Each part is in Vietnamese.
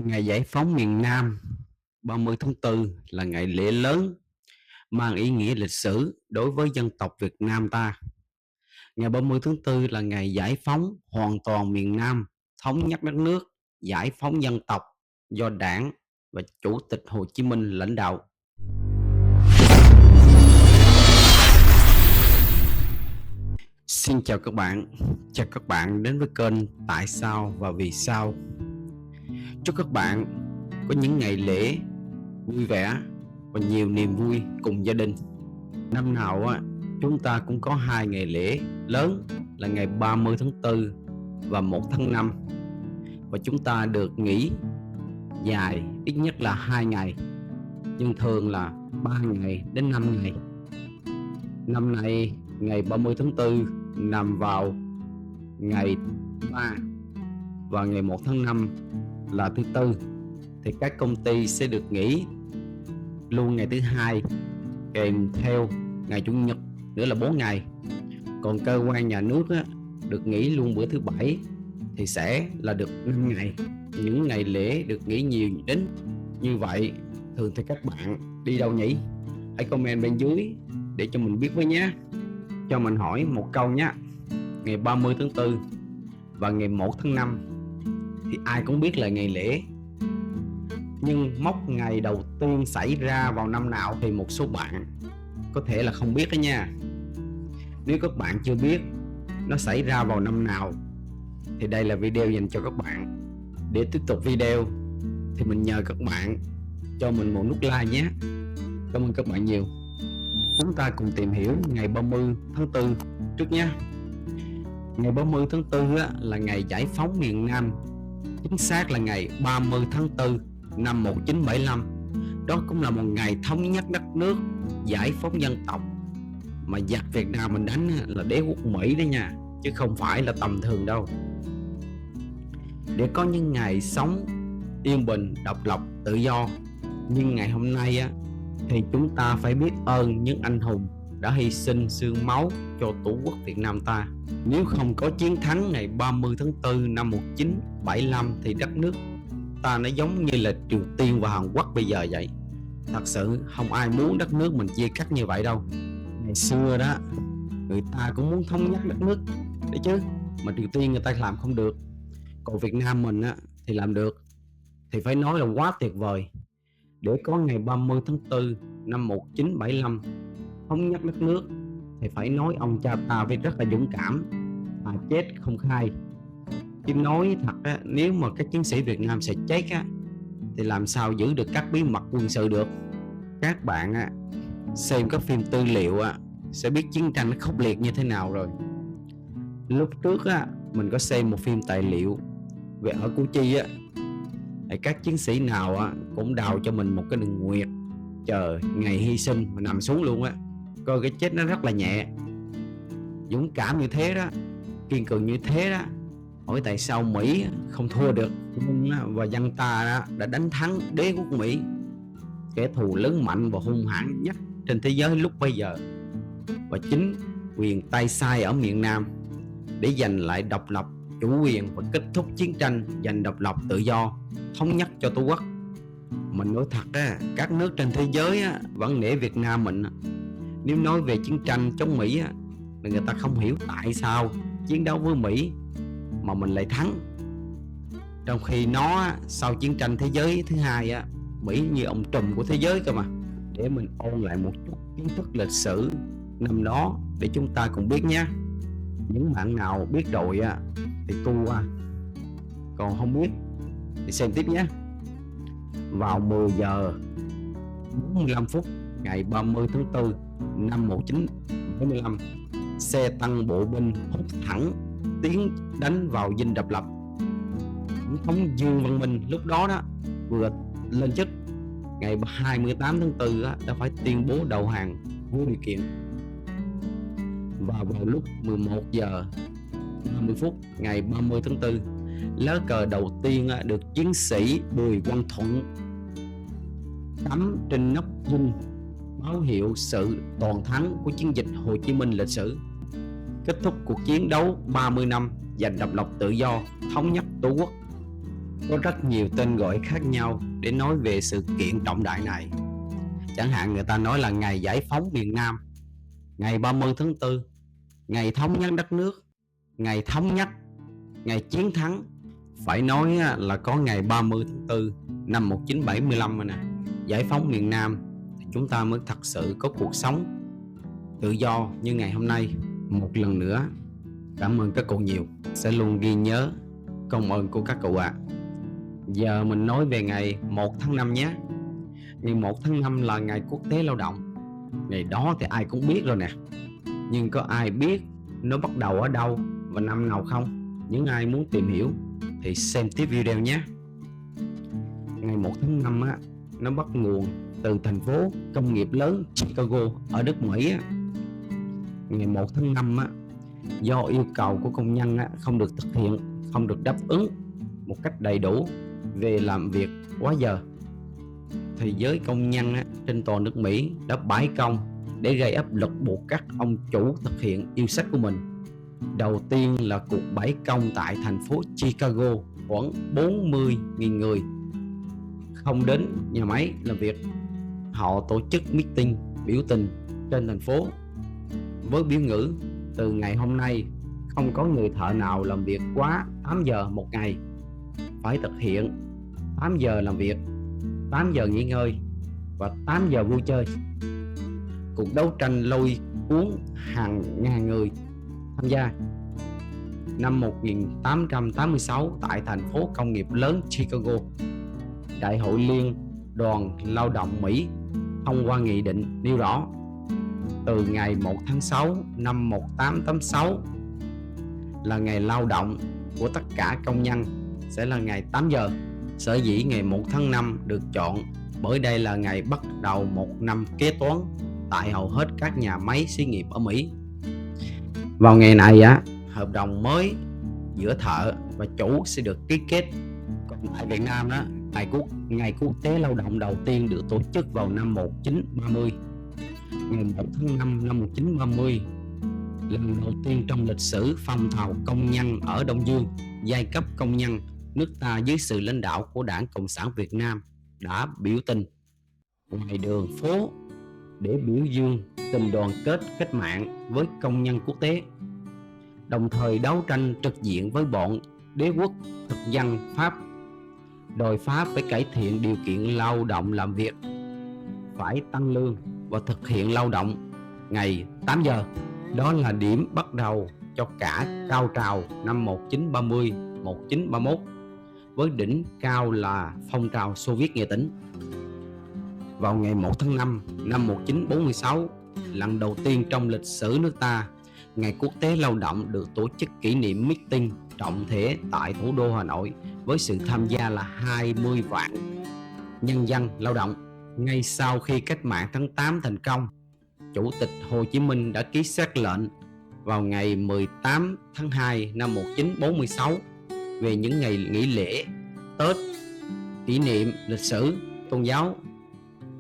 Ngày giải phóng miền Nam 30 tháng 4 là ngày lễ lớn mang ý nghĩa lịch sử đối với dân tộc Việt Nam ta. Ngày 30 tháng 4 là ngày giải phóng hoàn toàn miền Nam, thống nhất đất nước, giải phóng dân tộc do Đảng và Chủ tịch Hồ Chí Minh lãnh đạo. Xin chào các bạn đến với kênh Tại sao và vì sao. Chúc các bạn có những ngày lễ vui vẻ và nhiều niềm vui cùng gia đình. Năm nào chúng ta cũng có hai ngày lễ lớn là ngày 30 tháng 4 và 1 tháng 5, và chúng ta được nghỉ dài ít nhất là 2 ngày, nhưng thường là 3 ngày đến 5 ngày. Năm nay ngày 30 tháng 4 nằm vào ngày 3 và ngày 1 tháng 5 là thứ Tư, thì các công ty sẽ được nghỉ luôn ngày thứ Hai kèm theo ngày Chủ nhật nữa là 4 ngày. Còn cơ quan nhà nước được nghỉ luôn bữa thứ Bảy thì sẽ là được 5 ngày. Những ngày lễ được nghỉ nhiều đến như vậy thường thì các bạn đi đâu nhỉ? Hãy comment bên dưới để cho mình biết với nhé. Cho mình hỏi một câu nhé. Ngày 30 tháng 4 và ngày 1 tháng 5 thì ai cũng biết là ngày lễ, nhưng mốc ngày đầu tiên xảy ra vào năm nào thì một số bạn có thể là không biết đó nha. Nếu các bạn chưa biết nó xảy ra vào năm nào thì đây là video dành cho các bạn. Để tiếp tục video thì mình nhờ các bạn cho mình một nút like nhé. Cảm ơn các bạn nhiều. Chúng ta cùng tìm hiểu ngày 30 tháng 4 trước nhé. Ngày 30 tháng 4 là ngày giải phóng miền Nam, chính xác là ngày 30 tháng 4 năm 1975. Đó cũng là một ngày thống nhất đất nước, giải phóng dân tộc, mà giặc Việt Nam mình đánh là đế quốc Mỹ đấy nha, chứ không phải là tầm thường đâu. Để có những ngày sống yên bình, độc lập, tự do, nhưng ngày hôm nay thì chúng ta phải biết ơn những anh hùng đã hy sinh xương máu cho Tổ quốc Việt Nam ta. Nếu không có chiến thắng ngày 30 tháng 4 năm 1975 thì đất nước ta nó giống như là Triều Tiên và Hàn Quốc bây giờ vậy. Thật sự không ai muốn đất nước mình chia cắt như vậy đâu. Ngày xưa đó người ta cũng muốn thống nhất đất nước đấy chứ, mà Triều Tiên người ta làm không được, còn Việt Nam mình thì làm được, thì phải nói là quá tuyệt vời. Để có ngày 30 tháng 4 năm 1975 thống nhất đất nước thì phải nói ông cha ta phải rất là dũng cảm, mà chết không khai. Chứ nói thật nếu mà các chiến sĩ Việt Nam sẽ chết thì làm sao giữ được các bí mật quân sự được. Các bạn xem các phim tư liệu sẽ biết chiến tranh nó khốc liệt như thế nào rồi. Lúc trước mình có xem một phim tài liệu về ở Củ Chi thì các chiến sĩ nào cũng đào cho mình một cái đường nguyệt, chờ ngày hy sinh mà nằm xuống luôn coi cái chết nó rất là nhẹ. Dũng cảm như thế đó, kiên cường như thế đó, hỏi tại sao Mỹ không thua được, và dân ta đã đánh thắng đế quốc Mỹ, kẻ thù lớn mạnh và hung hãn nhất trên thế giới lúc bây giờ, và chính quyền tay sai ở miền Nam để giành lại độc lập, chủ quyền và kết thúc chiến tranh giành độc lập tự do, thống nhất cho Tổ quốc. Mình nói thật các nước trên thế giới vẫn nể Việt Nam mình. Nếu nói về chiến tranh chống Mỹ là người ta không hiểu tại sao chiến đấu với Mỹ mà mình lại thắng, trong khi nó sau chiến tranh thế giới thứ hai Mỹ như ông trùm của thế giới cơ mà. Để mình ôn lại một chút kiến thức lịch sử năm đó để chúng ta cùng biết nhé. Những bạn nào biết rồi thì tu qua, còn không biết thì xem tiếp nhé. Vào 10 giờ 45 phút ngày 30 tháng 4 năm 1975, xe tăng bộ binh hút thẳng tiến đánh vào dinh độc lập. Tổng thống Dương Văn Minh lúc đó vừa lên chức, ngày 28 tháng 4 đã phải tuyên bố đầu hàng vô điều kiện. Và vào lúc 11 giờ 30 phút ngày 30 tháng 4, lá cờ đầu tiên được chiến sĩ Bùi Quang Thuận cắm trên nóc dinh, báo hiệu sự toàn thắng của chiến dịch Hồ Chí Minh lịch sử, kết thúc cuộc chiến đấu 30 năm giành độc lập tự do, thống nhất Tổ quốc. Có rất nhiều tên gọi khác nhau để nói về sự kiện trọng đại này. Chẳng hạn người ta nói là ngày giải phóng miền Nam, ngày 30 tháng 4, ngày thống nhất đất nước, ngày thống nhất, ngày chiến thắng. Phải nói là có ngày 30 tháng 4 năm 1975 rồi nè, giải phóng miền Nam thì chúng ta mới thật sự có cuộc sống tự do như ngày hôm nay. Một lần nữa, cảm ơn các cụ nhiều, sẽ luôn ghi nhớ công ơn của các cụ ạ. Giờ mình nói về ngày 1 tháng 5 nhé. Ngày 1 tháng 5 là ngày quốc tế lao động. Ngày đó thì ai cũng biết rồi nè. Nhưng có ai biết nó bắt đầu ở đâu và năm nào không? Những ai muốn tìm hiểu thì xem tiếp video nhé. Ngày 1 tháng 5 á, nó bắt nguồn từ thành phố công nghiệp lớn Chicago ở nước Mỹ á. Ngày 1 tháng 5 á, do yêu cầu của công nhân á, không được thực hiện, không được đáp ứng một cách đầy đủ về làm việc quá giờ, thì giới công nhân á, trên toàn nước Mỹ đã bãi công để gây áp lực buộc các ông chủ thực hiện yêu sách của mình. Đầu tiên là cuộc bãi công tại thành phố Chicago, khoảng 40.000 người không đến nhà máy làm việc. Họ tổ chức meeting biểu tình trên thành phố với biểu ngữ: từ ngày hôm nay không có người thợ nào làm việc quá 8 giờ một ngày, phải thực hiện 8 giờ làm việc, 8 giờ nghỉ ngơi và 8 giờ vui chơi. Cuộc đấu tranh lôi cuốn hàng ngàn người tham gia. Năm 1886, tại thành phố công nghiệp lớn Chicago, Đại hội Liên đoàn Lao động Mỹ thông qua nghị định nêu rõ từ ngày 1 tháng 6 năm 1886 là ngày lao động của tất cả công nhân sẽ là ngày 8 giờ. Sở dĩ ngày 1 tháng 5 được chọn bởi đây là ngày bắt đầu một năm kế toán tại hầu hết các nhà máy xí nghiệp ở Mỹ. Vào ngày này hợp đồng mới giữa thợ và chủ sẽ được ký kết. Còn tại Việt Nam đó, ngày quốc tế lao động đầu tiên được tổ chức vào năm 1930. Ngày 1 tháng 5 năm 1930, lần đầu tiên trong lịch sử phong trào công nhân ở Đông Dương, giai cấp công nhân nước ta dưới sự lãnh đạo của Đảng Cộng sản Việt Nam đã biểu tình ngoài đường phố để biểu dương tình đoàn kết cách mạng với công nhân quốc tế, đồng thời đấu tranh trực diện với bọn đế quốc thực dân Pháp, đòi Pháp phải cải thiện điều kiện lao động làm việc, phải tăng lương và thực hiện lao động ngày 8 giờ. Đó là điểm bắt đầu cho cả cao trào năm 1930, 1931, với đỉnh cao là phong trào Xô Viết Nghệ Tĩnh. Vào ngày 1 tháng 5 năm 1946, lần đầu tiên trong lịch sử nước ta, Ngày Quốc tế Lao động được tổ chức kỷ niệm meeting trọng thể tại thủ đô Hà Nội với sự tham gia là 20 vạn nhân dân lao động. Ngay sau khi cách mạng tháng 8 thành công, Chủ tịch Hồ Chí Minh đã ký sắc lệnh vào ngày 18 tháng 2 năm 1946 về những ngày nghỉ lễ Tết, kỷ niệm lịch sử tôn giáo.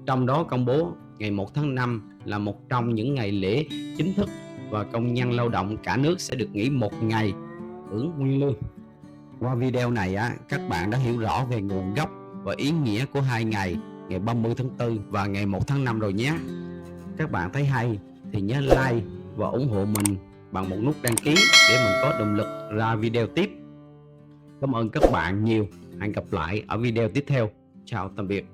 Trong đó công bố ngày 1 tháng 5 là một trong những ngày lễ chính thức và công nhân lao động cả nước sẽ được nghỉ một ngày hưởng nguyên lương. Qua video này các bạn đã hiểu rõ về nguồn gốc và ý nghĩa của hai ngày, ngày 30 tháng 4 và ngày 1 tháng 5 rồi nhé. Các bạn thấy hay thì nhớ like và ủng hộ mình bằng một nút đăng ký để mình có động lực ra video tiếp. Cảm ơn các bạn nhiều. Hẹn gặp lại ở video tiếp theo. Chào tạm biệt.